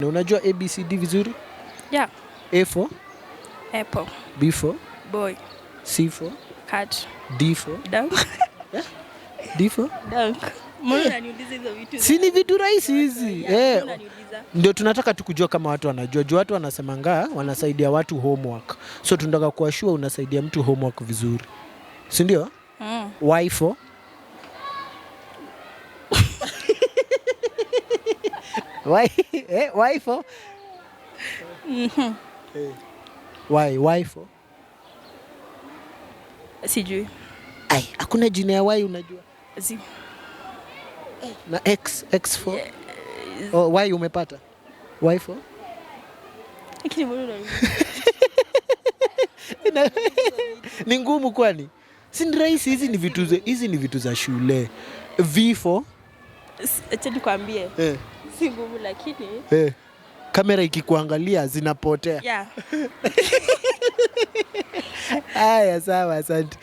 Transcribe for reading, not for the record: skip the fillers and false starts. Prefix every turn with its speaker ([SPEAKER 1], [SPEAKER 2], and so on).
[SPEAKER 1] Na unajua ABCD vizuri?
[SPEAKER 2] Yeah.
[SPEAKER 1] A for
[SPEAKER 2] Apple.
[SPEAKER 1] B for
[SPEAKER 2] Boy.
[SPEAKER 1] C for
[SPEAKER 2] Cat.
[SPEAKER 1] D for
[SPEAKER 2] Dunk.
[SPEAKER 1] yeah? D for
[SPEAKER 2] Dunk. Mbona unaniuliza hizo vitu?
[SPEAKER 1] si ni vitu rahisi hizi.
[SPEAKER 2] Unaniuliza.
[SPEAKER 1] Ndio tunataka tukujua kama watu wanajua. Juu watu wanasemanga wanasaidia watu homework. So tunataka kuashua unasaidia mtu homework vizuri. Si ndio? Y for Y for Y for
[SPEAKER 2] Sijui.
[SPEAKER 1] ai hakuna jina ya Y unajua?
[SPEAKER 2] Si.
[SPEAKER 1] Na X for oh, Y umepata? Y for
[SPEAKER 2] Lakini mbona unaniuliza?
[SPEAKER 1] ni ngumu kwani? Si ni rahisi, hizi ni vitu za shule. V for
[SPEAKER 2] Acha nikwambie. Si ngumu lakini
[SPEAKER 1] kamera ikikuangalia zinapotea.
[SPEAKER 2] Yeah.
[SPEAKER 1] Haya sawa, asante.